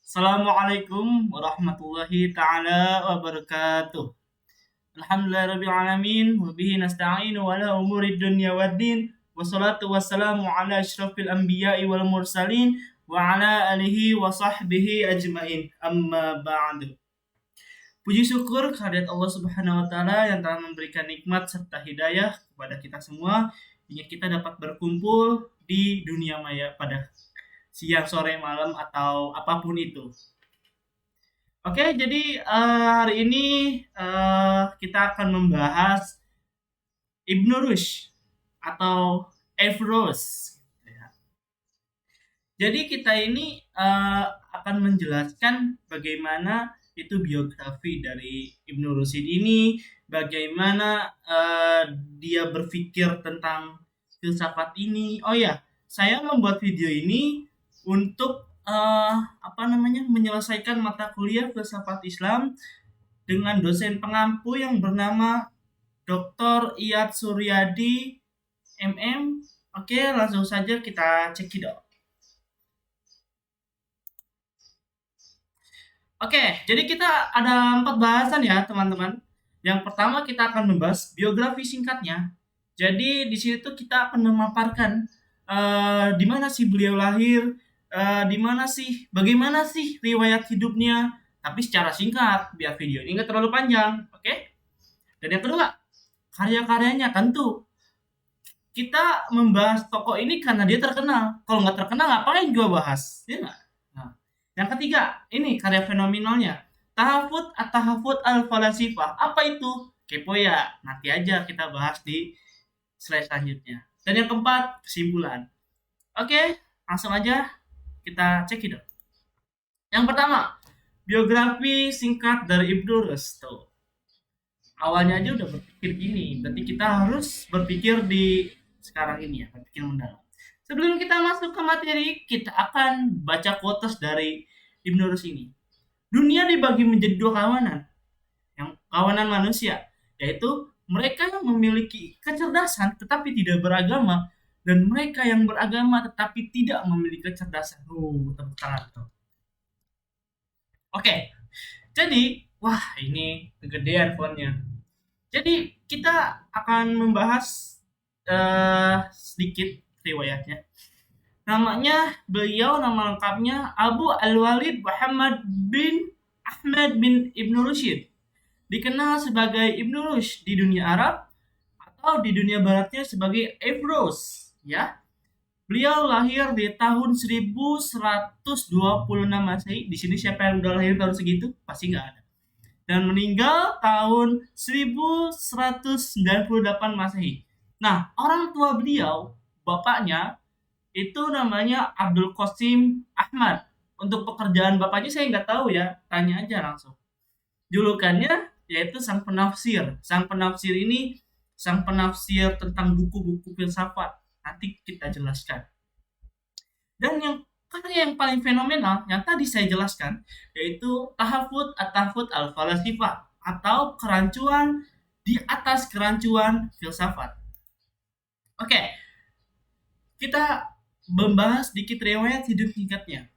Assalamualaikum warahmatullahi taala wabarakatuh. Alhamdulillahirabbil alamin wa bihi nasta'inu ala umuri dunya waddin. Wassalatu wassalamu ala asyrafil anbiya'i wal mursalin wa ala alihi wa sahbihi ajmain. Amma ba'du. Puji syukur kehadirat Allah Subhanahu wa taala yang telah memberikan nikmat serta hidayah kepada kita semua hingga kita dapat berkumpul di dunia maya pada siang, sore, malam atau apapun itu. Oke, jadi hari ini kita akan membahas Ibnu Rushd atau Everus. Jadi kita ini akan menjelaskan bagaimana itu biografi dari Ibnu Rushd ini, bagaimana dia berpikir tentang filsafat ini. Oh ya, saya membuat video ini untuk menyelesaikan mata kuliah filsafat Islam dengan dosen pengampu yang bernama Dr. Iyad Suryadi MM. Oke, langsung saja kita cekidot. Oke, jadi kita ada 4 bahasan ya, teman-teman. Yang pertama kita akan membahas biografi singkatnya. Jadi di sini tuh kita akan memaparkan di mana sih beliau lahir, di mana sih, bagaimana sih riwayat hidupnya, tapi secara singkat biar video ini nggak terlalu panjang, oke? Dan yang kedua, karya-karyanya tentu kita membahas tokoh ini karena dia terkenal. Kalau nggak terkenal ngapain gua bahas, ya nggak? Nah, yang ketiga, ini karya fenomenalnya. Tahafut at-Tahafut al-Falasifah. Apa itu? Kepo ya. Nanti aja kita bahas di slide selanjutnya. Dan yang keempat, kesimpulan. Oke, langsung aja kita cekidot. Yang pertama, biografi singkat dari Ibnu Rushd. Awalnya aja udah berpikir gini, berarti kita harus berpikir di sekarang ini ya, berpikir mendalam. Sebelum kita masuk ke materi, kita akan baca quotes dari Ibnu Rushd ini. Dunia dibagi menjadi 2 kawanan. Yang kawanan manusia, yaitu mereka yang memiliki kecerdasan tetapi tidak beragama, dan mereka yang beragama tetapi tidak memiliki kecerdasan. Tepuk tangan tuh. Oke, jadi wah ini kegedean fontnya. Jadi kita akan membahas sedikit riwayatnya. Nama lengkapnya Abu Al-Walid Muhammad bin Ahmad bin Ibnu Rushd. Dikenal sebagai Ibnu Rushd di dunia Arab atau di dunia baratnya sebagai Everus, ya. Beliau lahir di tahun 1126 Masehi. Di sini siapa yang udah lahir tahun segitu? Pasti nggak ada. Dan meninggal tahun 1198 Masehi. Nah, orang tua beliau, bapaknya, itu namanya Abdul Qasim Ahmad. Untuk pekerjaan bapaknya saya nggak tahu ya, tanya aja langsung. Julukannya yaitu sang penafsir. Sang penafsir ini sang penafsir tentang buku-buku filsafat. Nanti kita jelaskan. Dan yang karya yang paling fenomenal yang tadi saya jelaskan yaitu Tahafut at-Tahafut al-Falasifah atau kerancuan di atas kerancuan filsafat. Oke, kita membahas sedikit riwayat hidup singkatnya.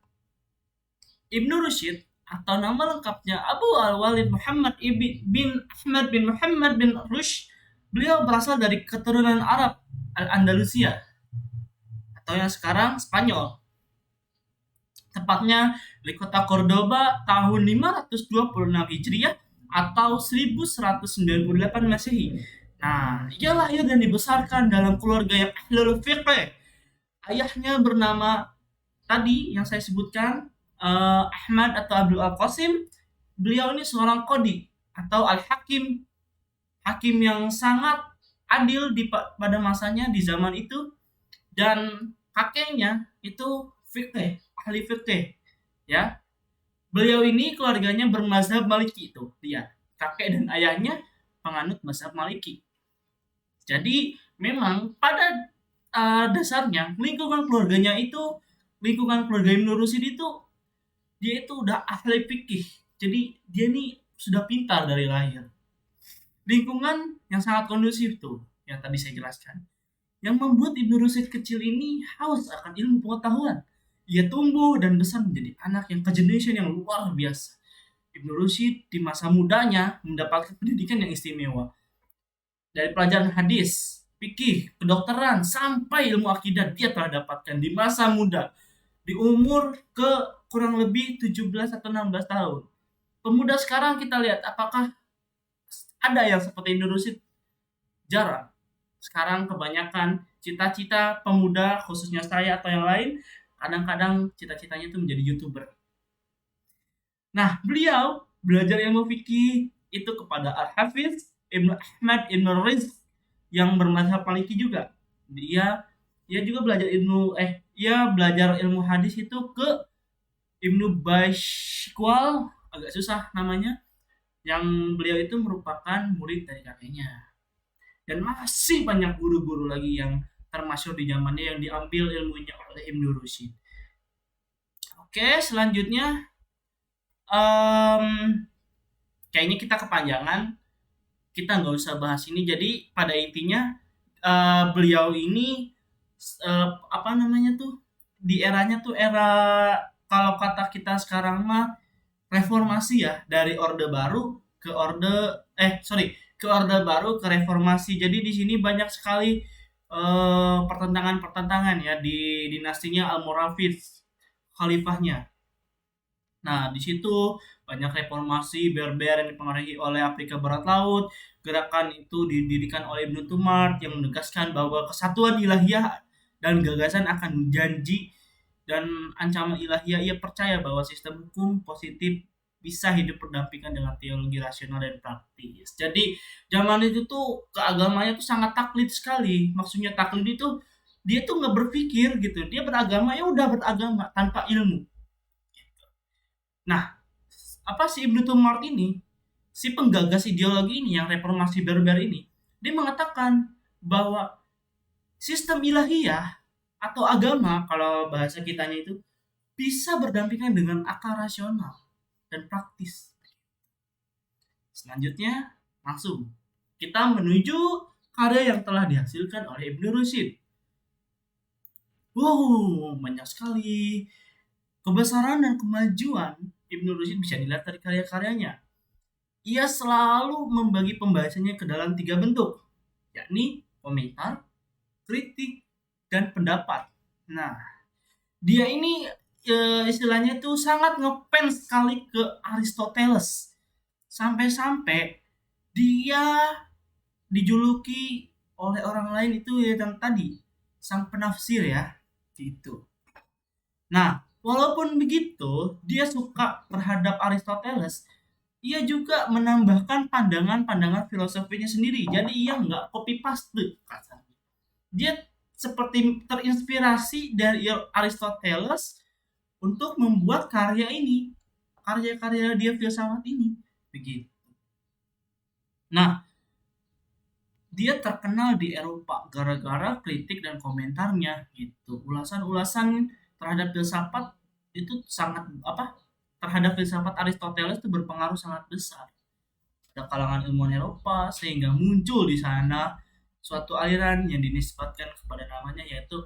Ibnu Rushd atau nama lengkapnya Abu Al-Walid Muhammad bin Ahmad bin Muhammad bin Rushd, beliau berasal dari keturunan Arab Al-Andalusia atau yang sekarang Spanyol. Tepatnya di kota Cordoba tahun 526 Hijriah atau 1198 Masehi. Nah, ia lahir dan dibesarkan dalam keluarga yang ahlul fiqh. Ayahnya bernama tadi yang saya sebutkan Ahmad atau Abdul Al-Qasim. Beliau ini seorang qadi atau al-hakim, hakim yang sangat adil pada masanya di zaman itu, dan kakeknya itu ahli fikih, ya. Beliau ini keluarganya bermazhab Maliki, itu lihat, kakek dan ayahnya penganut mazhab Maliki. Jadi memang pada dasarnya lingkungan keluarga Ibnu Rushd itu, dia itu udah ahli fikih. Jadi dia ini sudah pintar dari lahir. Lingkungan yang sangat kondusif tuh yang tadi saya jelaskan, yang membuat Ibnu Rushd kecil ini haus akan ilmu pengetahuan, Ia tumbuh dan besar menjadi anak yang kegeneration yang luar biasa. Ibnu Rushd di masa mudanya mendapatkan pendidikan yang istimewa. Dari pelajaran hadis, fikih, kedokteran, sampai ilmu akidah dia telah dapatkan di masa muda. Di umur ke kurang lebih 17 atau 16 tahun. Pemuda sekarang kita lihat apakah ada yang seperti Ibnu Rushd? Jarang. Sekarang kebanyakan cita-cita pemuda khususnya saya atau yang lain kadang-kadang cita-citanya itu menjadi YouTuber. Nah, beliau belajar ilmu fikih itu kepada Al-Hafiz Ibnu Ahmad Ibnu Rizq yang bermadzhab Maliki juga. Dia juga belajar ilmu hadis itu ke Ibnu Bashkwal, agak susah namanya, yang beliau itu merupakan murid dari kakeknya. Dan masih banyak guru-guru lagi yang termasyhur di zamannya yang diambil ilmunya oleh Ibnu Rushd. Oke, selanjutnya em, kayaknya kita kepanjangan, kita nggak usah bahas ini. Jadi pada intinya beliau ini apa namanya tuh, di eranya tuh era, kalau kata kita sekarang mah reformasi ya, dari orde baru ke orde ke orde baru ke reformasi. Jadi di sini banyak sekali pertentangan-pertentangan ya di dinastinya Almoravid khalifahnya. Nah, di situ banyak reformasi Berber yang dipengaruhi oleh Afrika Barat Laut. Gerakan itu didirikan oleh Ibnu Tumart yang menegaskan bahwa kesatuan ilahiyah dan gagasan akan janji dan ancaman ilahiyah. Ia percaya bahwa sistem hukum positif bisa hidup berdampingan dengan teologi rasional dan praktis. Jadi zaman itu tuh keagamanya tuh sangat taklid sekali. Maksudnya taklid itu dia tuh nggak berpikir gitu. Dia beragama ya udah beragama tanpa ilmu. Nah, apa si Ibnu Tumart ini, si penggagas ideologi ini yang reformasi Berber ini, dia mengatakan bahwa sistem ilahiyah atau agama kalau bahasa kitanya itu bisa berdampingan dengan akal rasional dan praktis. Selanjutnya, langsung kita menuju karya yang telah dihasilkan oleh Ibnu Rushd. Wow, banyak sekali kebesaran dan kemajuan Ibnu Rushd bisa dilihat dari karya-karyanya. Ia selalu membagi pembahasannya ke dalam 3 bentuk, yakni komentar, kritik, dan pendapat. Nah, dia ini istilahnya tuh sangat ngefans sekali ke Aristoteles. Sampai-sampai dia dijuluki oleh orang lain itu ya tadi, sang penafsir ya, gitu. Nah, walaupun begitu, dia suka terhadap Aristoteles, ia juga menambahkan pandangan-pandangan filosofinya sendiri. Jadi ia nggak copy paste kasarnya. Dia seperti terinspirasi dari Aristoteles untuk membuat karya ini, karya-karya dia filsafat ini, begitu. Nah, dia terkenal di Eropa gara-gara kritik dan komentarnya gitu. Ulasan-ulasan terhadap filsafat itu sangat apa? Terhadap filsafat Aristoteles itu berpengaruh sangat besar pada kalangan ilmuwan Eropa sehingga muncul di sana suatu aliran yang dinisbatkan kepada namanya yaitu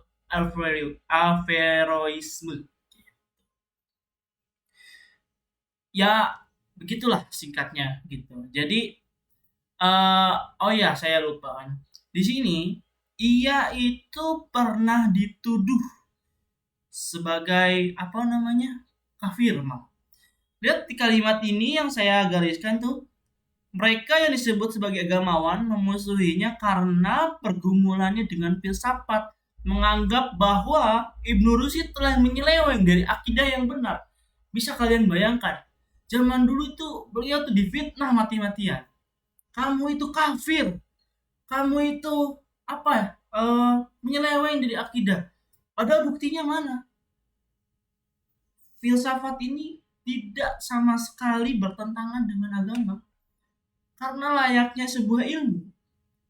Averroisme. Ya begitulah singkatnya gitu. Jadi oh ya saya lupa kan. Di sini ia itu pernah dituduh sebagai apa namanya, kafir mal. Lihat di kalimat ini yang saya gariskan tuh, mereka yang disebut sebagai agamawan memusuhinya karena pergumulannya dengan filsafat, menganggap bahwa Ibnu Rushd telah menyeleweng dari akidah yang benar. Bisa kalian bayangkan, zaman dulu tuh beliau tuh difitnah mati-matian. Kamu itu kafir, kamu itu apa ya, menyeleweng dari akidah. Padahal buktinya mana? Filsafat ini tidak sama sekali bertentangan dengan agama. Karena layaknya sebuah ilmu,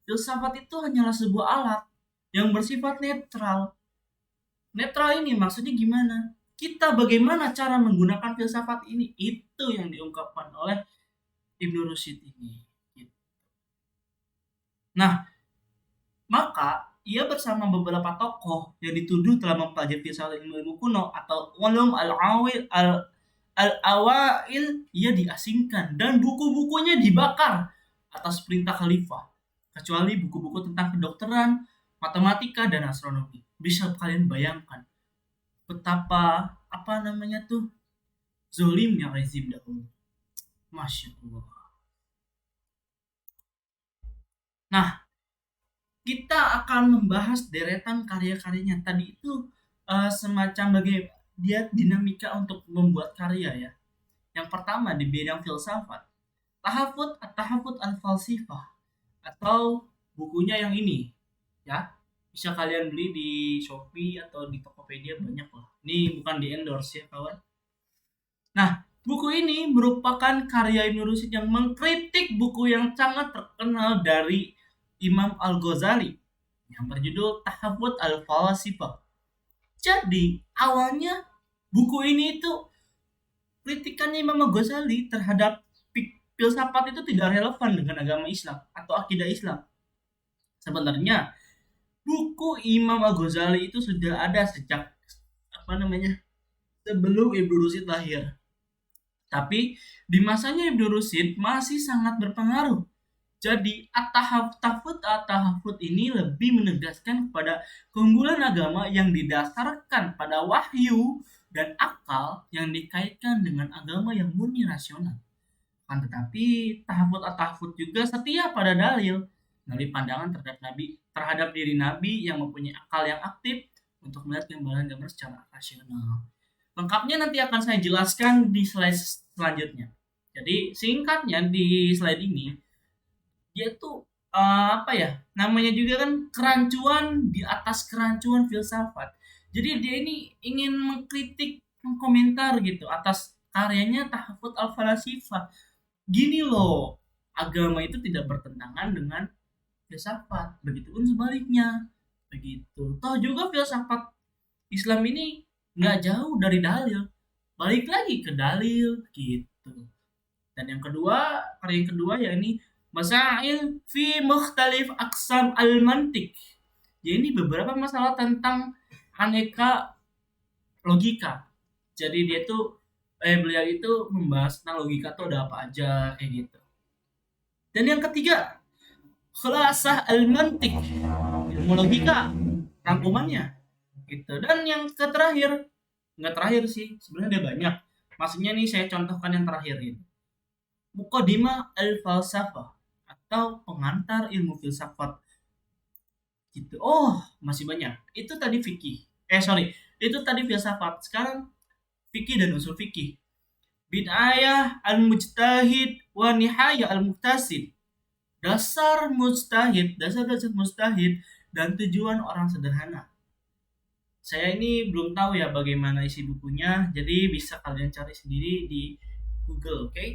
filsafat itu hanyalah sebuah alat yang bersifat netral. Netral ini maksudnya gimana? Kita bagaimana cara menggunakan filsafat ini? Itu yang diungkapkan oleh Ibnu Rushd ini. Nah, maka ia bersama beberapa tokoh yang dituduh telah mempelajari filsafat ilmu-ilmu kuno atau ulum al-awail, ia diasingkan dan buku-bukunya dibakar atas perintah khalifah, kecuali buku-buku tentang kedokteran, matematika dan astronomi. Bisa kalian bayangkan betapa apa namanya tuh zolimnya rezim dahulu. Masya Allah. Nah, kita akan membahas deretan karya-karyanya. Tadi itu semacam bagaimana dia dinamika untuk membuat karya ya. Yang pertama di bidang filsafat, Tahafut al-Falsifah, atau bukunya yang ini ya. Bisa kalian beli di Shopee atau di Tokopedia, banyak lah. Ini bukan di endorse ya kawan. Nah, buku ini merupakan karya Ibn Rushd yang mengkritik buku yang sangat terkenal dari Imam Al-Ghazali yang berjudul Tahafut Al-Falasifah. Jadi, awalnya buku ini itu kritikannya Imam Al-Ghazali terhadap filsafat itu tidak relevan dengan agama Islam atau akidah Islam. Sebenarnya buku Imam Al-Ghazali itu sudah ada sejak sebelum Ibnu Rushd lahir. Tapi di masanya Ibnu Rushd masih sangat berpengaruh. Jadi At-Tahafut ini lebih menegaskan kepada keunggulan agama yang didasarkan pada wahyu dan akal yang dikaitkan dengan agama yang murni rasional. Akan tetapi At-Tahafut juga setia pada dalil dari pandangan terhadap diri Nabi yang mempunyai akal yang aktif untuk melihat gambaran-gambaran secara rasional. Lengkapnya nanti akan saya jelaskan di slide selanjutnya. Jadi singkatnya di slide ini, dia tuh namanya juga kan kerancuan di atas kerancuan filsafat. Jadi dia ini ingin mengkritik, mengkomentar gitu atas karyanya Tahafut al-Falasifah. Gini loh, agama itu tidak bertentangan dengan filsafat, begitupun sebaliknya. Begitu. Toh juga filsafat Islam ini nggak jauh dari dalil, balik lagi ke dalil gitu. Dan yang kedua, karya yang kedua ya ini Masail fi mukhtalif aqsam al-mantiq. Ya ini beberapa masalah tentang aneka logika. Jadi beliau itu membahas tentang logika itu ada apa aja kayak gitu. Dan yang ketiga, khulasah al-mantiq, ilmu logika, rangkumannya gitu. Dan yang terakhir, nggak terakhir sih, sebenarnya ada banyak. Maksudnya nih saya contohkan yang terakhir ini. Muqaddimah al-Falsafah atau pengantar ilmu filsafat gitu. Oh, masih banyak. Itu tadi fikih. Itu tadi filsafat. Sekarang fikih dan usul fikih. Bidayah al-mujtahid wa nihayah al-muqtasid. Dasar dasar mujtahid dan tujuan orang sederhana. Saya ini belum tahu ya bagaimana isi bukunya, jadi bisa kalian cari sendiri di Google, oke?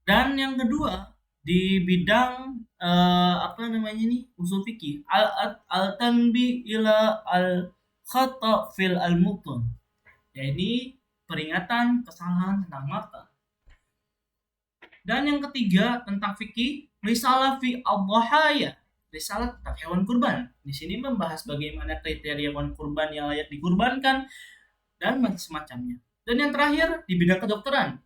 Dan yang kedua, di bidang usul fikih, al-tanbih ila al-khata fil al-mutun. Jadi peringatan kesalahan tentang mata. Dan yang ketiga tentang fikih, risalah fi al-dhahaya, risalah tentang hewan kurban. Di sini membahas bagaimana kriteria hewan kurban yang layak dikurbankan dan semacamnya. Dan yang terakhir di bidang kedokteran,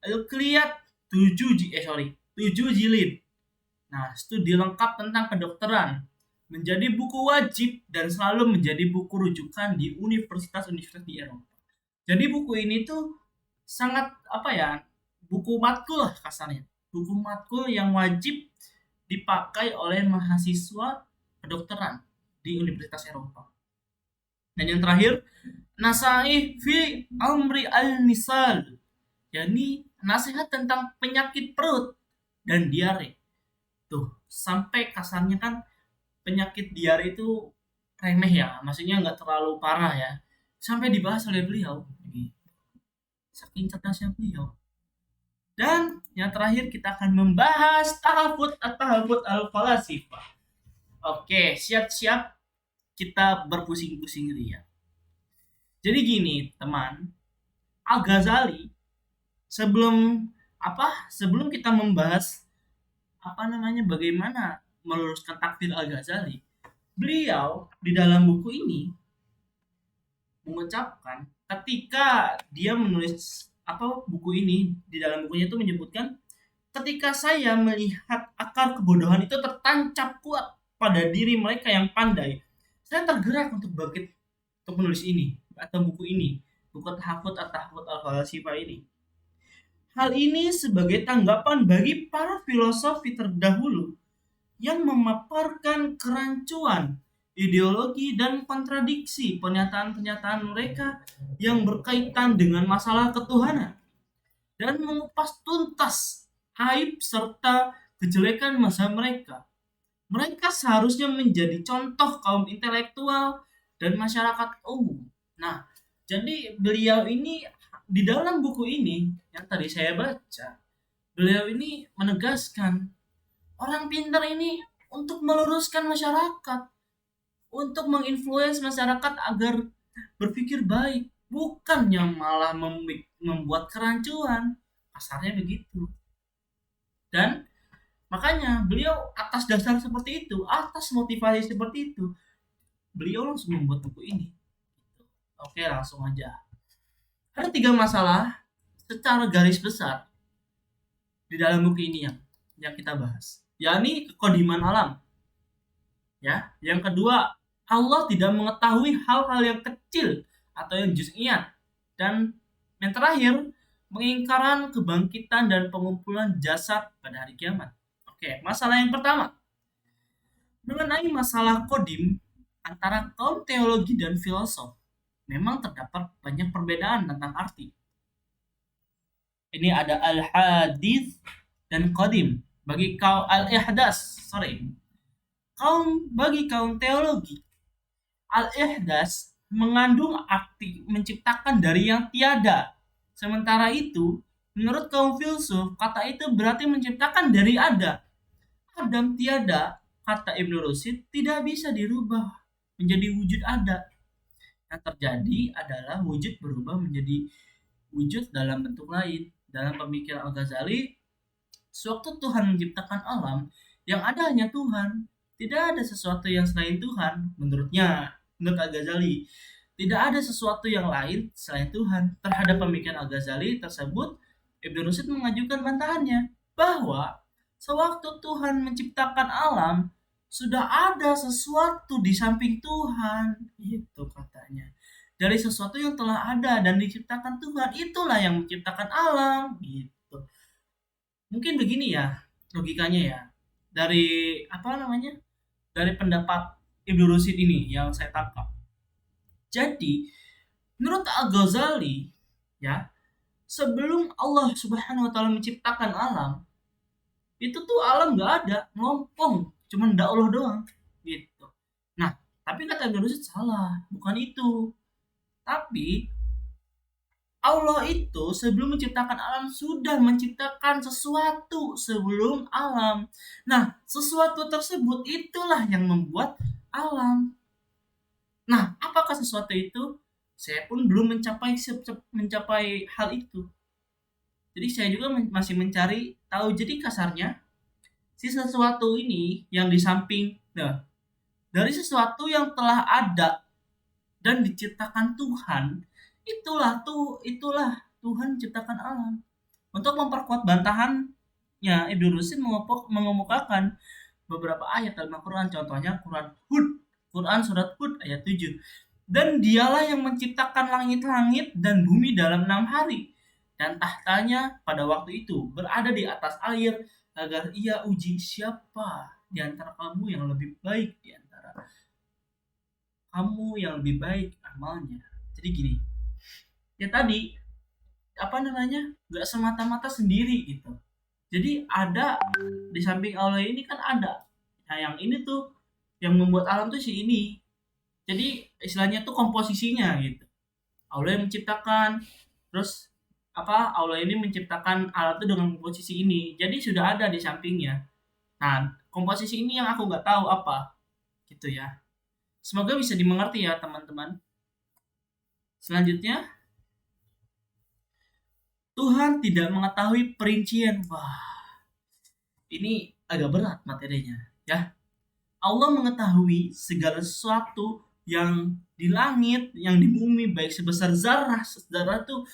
Al-Qiyat 7 jilid. Nah, studi lengkap tentang kedokteran menjadi buku wajib dan selalu menjadi buku rujukan di universitas-universitas di Eropa. Jadi buku ini tuh sangat buku matkul lah kasarnya. Buku matkul yang wajib dipakai oleh mahasiswa kedokteran di universitas Eropa. Dan yang terakhir, Nasaih fi Amri al-Nisal. Yani nasihat tentang penyakit perut dan diare. Tuh, sampai kasarnya kan penyakit diare itu remeh ya, maksudnya nggak terlalu parah ya. Sampai dibahas oleh beliau. Saking cerdasnya beliau. Dan yang terakhir kita akan membahas Tahafut al-Falasifah. Oke, siap-siap kita berpusing-pusing ria. Jadi gini, teman, Al-Ghazali sebelum kita membahas bagaimana meluruskan takdir Al-Ghazali, Beliau di dalam buku ini mengucapkan ketika dia menulis buku ini, di dalam bukunya itu menyebutkan, ketika saya melihat akar kebodohan itu tertancap kuat pada diri mereka yang pandai, saya tergerak untuk bangkit untuk menulis ini atau buku ini, buku Tahafut At-Tahafut Al-Falasifah ini. Hal ini sebagai tanggapan bagi para filosofi terdahulu yang memaparkan kerancuan ideologi dan kontradiksi pernyataan-pernyataan mereka yang berkaitan dengan masalah ketuhanan, dan mengupas tuntas aib serta kejelekan masa mereka. Mereka seharusnya menjadi contoh kaum intelektual dan masyarakat umum. Nah, jadi beliau ini di dalam buku ini yang tadi saya baca, beliau ini menegaskan orang pintar ini untuk meluruskan masyarakat, untuk menginfluence masyarakat agar berpikir baik, bukan yang malah membuat kerancuan. Kasarnya begitu. Dan makanya beliau atas dasar seperti itu, atas motivasi seperti itu, beliau langsung membuat buku ini. Oke, langsung aja. Ada 3 masalah secara garis besar di dalam buku ini yang kita bahas. Yakni kekodiman alam. Ya, yang kedua, Allah tidak mengetahui hal-hal yang kecil atau yang juz'iyat. Dan yang terakhir, pengingkaran kebangkitan dan pengumpulan jasad pada hari kiamat. Oke, masalah yang pertama. Mengenai masalah kodim antara kaum teologi dan filosof, memang terdapat banyak perbedaan tentang arti. Ini ada al-hadith dan kodim. Bagi kaum al-ihdas, bagi kaum teologi, al-ihdas mengandung arti menciptakan dari yang tiada. Sementara itu, menurut kaum filsuf, kata itu berarti menciptakan dari ada. Adam tiada, kata Ibnu Rushd, tidak bisa dirubah menjadi wujud ada. Yang terjadi adalah wujud berubah menjadi wujud dalam bentuk lain. Dalam pemikiran Al-Ghazali, sewaktu Tuhan menciptakan alam, yang ada hanya Tuhan. Tidak ada sesuatu yang selain Tuhan, menurut Al-Ghazali. Tidak ada sesuatu yang lain selain Tuhan. Terhadap pemikiran Al-Ghazali tersebut, Ibnu Rushd mengajukan bantahannya bahwa sewaktu Tuhan menciptakan alam, sudah ada sesuatu di samping Tuhan. Itu katanya. Dari sesuatu yang telah ada dan diciptakan Tuhan, itulah yang menciptakan alam. Gitu. Mungkin begini ya logikanya ya. Dari dari pendapat Ibnu Rushd ini yang saya tangkap. Jadi, menurut Al-Ghazali, ya, sebelum Allah Subhanahu wa taala menciptakan alam, itu tuh alam nggak ada, melompong, cuma ndak Allah doang, gitu. Nah, tapi kata Ibnu Rushd salah, bukan itu. Tapi Allah itu sebelum menciptakan alam sudah menciptakan sesuatu sebelum alam. Nah, sesuatu tersebut itulah yang membuat alam. Nah, apakah sesuatu itu? Saya pun belum mencapai hal itu. Jadi saya juga masih mencari tahu. Jadi kasarnya, si sesuatu ini yang di samping, nah, dari sesuatu yang telah ada dan diciptakan Tuhan, itulah Tuhan menciptakan alam. Untuk memperkuat bantahannya, Ibnu Rushd mengemukakan beberapa ayat dalam Al-Quran, contohnya Quran surat Hud ayat 7. Dan dialah yang menciptakan langit-langit dan bumi dalam 6 hari, dan tahtanya pada waktu itu berada di atas air, agar ia uji siapa di antara kamu yang lebih baik amalnya. Jadi gini, ya tadi nggak semata-mata sendiri gitu. Jadi ada di samping Allah ini kan ada. Nah, yang ini tuh yang membuat alam tuh si ini. Jadi istilahnya tuh komposisinya gitu. Allah yang menciptakan, terus Allah ini menciptakan alat itu dengan komposisi ini. Jadi sudah ada di sampingnya. Nah, komposisi ini yang aku nggak tahu apa gitu ya. Semoga bisa dimengerti ya teman-teman. Selanjutnya, Tuhan tidak mengetahui perincian. Wah, ini agak berat materinya ya. Allah mengetahui segala sesuatu yang di langit, yang di bumi, baik sebesar zarah. Zarah itu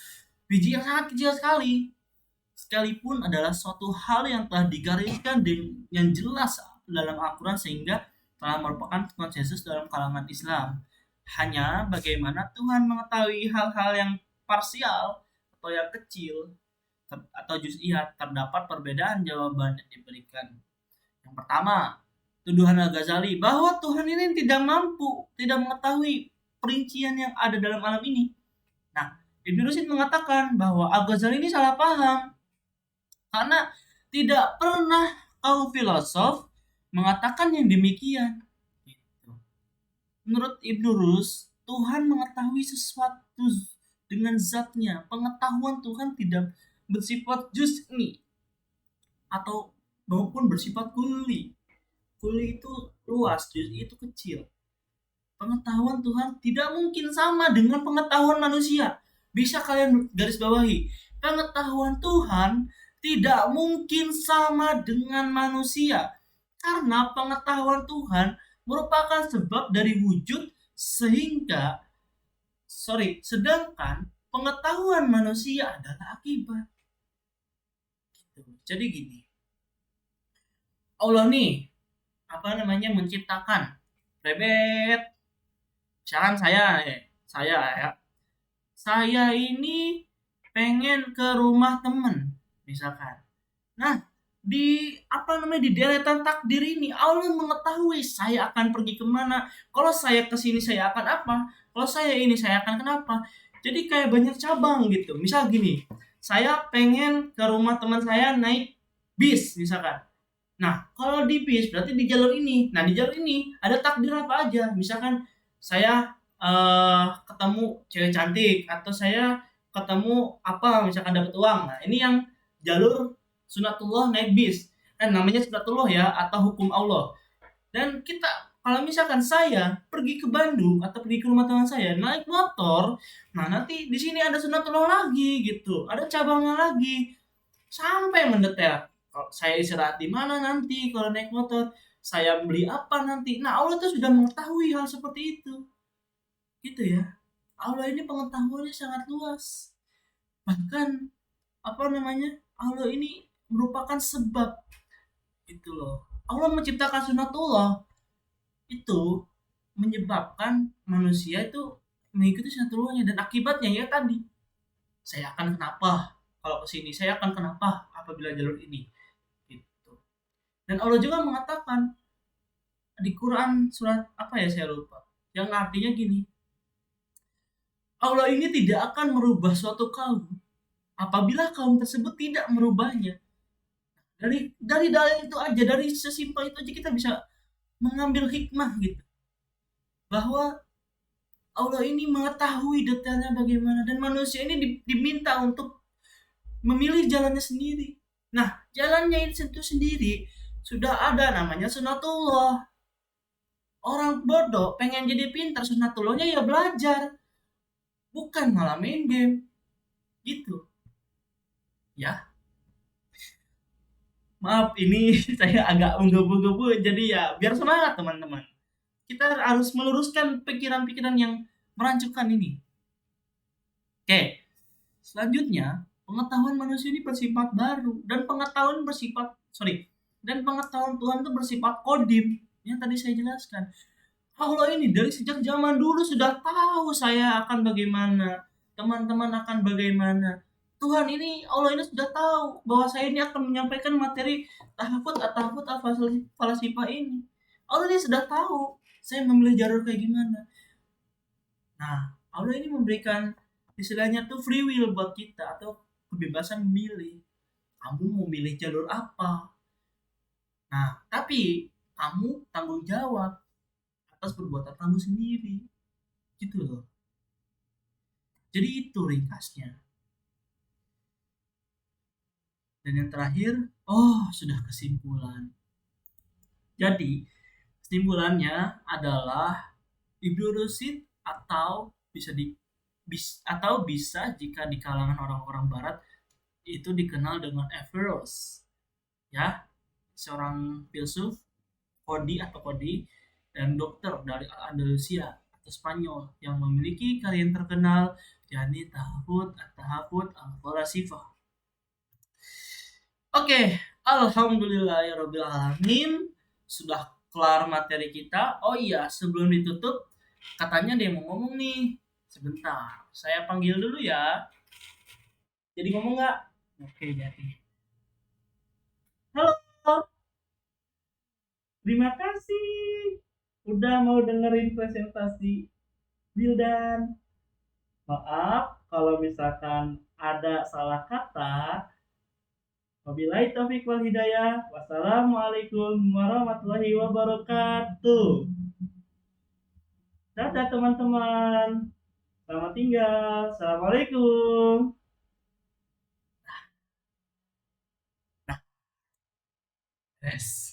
biji yang sangat kecil sekali. Sekalipun adalah suatu hal yang telah digariskan dengan jelas dalam Al-Quran sehingga telah merupakan konsensus dalam kalangan Islam. Hanya bagaimana Tuhan mengetahui hal-hal yang parsial atau yang kecil atau juz'iyat, terdapat perbedaan jawaban yang diberikan. Yang pertama, tuduhan Al-Ghazali bahwa Tuhan ini tidak mampu, tidak mengetahui perincian yang ada dalam alam ini. Nah, Ibnu Rushd mengatakan bahwa Al-Ghazali ini salah paham karena tidak pernah kaum filosof mengatakan yang demikian. Menurut Ibnu Rushd, Tuhan mengetahui sesuatu dengan zatnya. Pengetahuan Tuhan tidak bersifat juz'i atau maupun bersifat kuli. Kuli itu luas, juz'i itu kecil. Pengetahuan Tuhan tidak mungkin sama dengan pengetahuan manusia. Bisa kalian garis bawahi. Pengetahuan Tuhan tidak mungkin sama dengan manusia. Karena pengetahuan Tuhan merupakan sebab dari wujud sedangkan pengetahuan manusia adalah akibat. Jadi gini, Allah nih menciptakan bebek. Misalkan saya ini pengen ke rumah temen misalkan. Nah, di deretan takdir ini Allah mengetahui saya akan pergi kemana. Kalau saya kesini saya akan apa, kalau saya ini saya akan kenapa. Jadi kayak banyak cabang gitu. Misal gini, saya pengen ke rumah teman saya naik bis misalkan. Nah, kalau di bis berarti di jalur ini. Nah, di jalur ini ada takdir apa aja. Misalkan saya ketemu cewek cantik atau saya ketemu apa misalkan dapat uang. Nah, ini yang jalur sunatullah naik bis. Namanya sunatullah ya atau hukum Allah. Dan kita kalau misalkan saya pergi ke Bandung atau pergi ke rumah teman saya naik motor, nah nanti di sini ada sunatullah lagi gitu. Ada cabangnya lagi. Sampai mendetail. Kalau saya istirahat di mana nanti kalau naik motor, saya beli apa nanti. Nah, Allah tuh sudah mengetahui hal seperti itu. Gitu ya. Allah ini pengetahuannya sangat luas. Bahkan Allah ini merupakan sebab itu loh. Allah menciptakan sunatullah itu menyebabkan manusia itu mengikuti sunatullahnya dan akibatnya ya tadi. Saya akan kenapa kalau ke sini, saya akan kenapa apabila jalur ini. Gitu. Dan Allah juga mengatakan di Quran surat apa ya saya lupa. Yang artinya gini. Allah ini tidak akan merubah suatu kaum apabila kaum tersebut tidak merubahnya. Dari dalil itu aja, dari sesimpel itu aja kita bisa mengambil hikmah gitu. Bahwa Allah ini mengetahui detailnya bagaimana dan manusia ini diminta untuk memilih jalannya sendiri. Nah, jalannya itu sendiri sudah ada namanya sunatullah. Orang bodoh pengen jadi pintar sunatullahnya ya belajar. Bukan malah main game. Gitu. Ya. Maaf ini saya agak menggebu-gebu jadi ya biar semangat teman-teman. Kita harus meluruskan pikiran-pikiran yang merancukan ini. Oke. Selanjutnya, pengetahuan manusia ini bersifat baru dan pengetahuan Tuhan itu bersifat kodim yang tadi saya jelaskan. Allah ini dari sejak zaman dulu sudah tahu saya akan bagaimana, teman-teman akan bagaimana. Tuhan ini, Allah ini sudah tahu bahwa saya ini akan menyampaikan materi tahafut al-falasifah ini. Allah ini sudah tahu saya memilih jalur kayak gimana. Nah, Allah ini memberikan istilahnya tuh free will buat kita atau kebebasan memilih. Kamu mau milih jalur apa? Nah, tapi kamu tanggung jawab atas perbuatan kamu sendiri. Gitu loh. Jadi itu ringkasnya. Dan yang terakhir, sudah kesimpulan. Jadi, kesimpulannya adalah Ibnu Rushd atau bisa jika di kalangan orang-orang barat itu dikenal dengan Averroes. Ya, seorang filsuf Kodi atau Kodi, dan dokter dari Andalusia atau Spanyol yang memiliki karya yang terkenal, yakni Tahafut Al-Falasifah. Oke, alhamdulillahirobbilalamin, sudah kelar materi kita. Oh iya, sebelum ditutup, katanya dia mau ngomong nih. Sebentar, saya panggil dulu ya. Jadi ngomong nggak? Oke, jadi. Halo, terima kasih udah mau dengerin presentasi Bildan. Maaf kalau misalkan ada salah kata. Wabillahi taufiq wal hidayah. Wassalamualaikum warahmatullahi wabarakatuh. Dadah teman-teman. Selamat tinggal. Assalamualaikum. Nah, yes.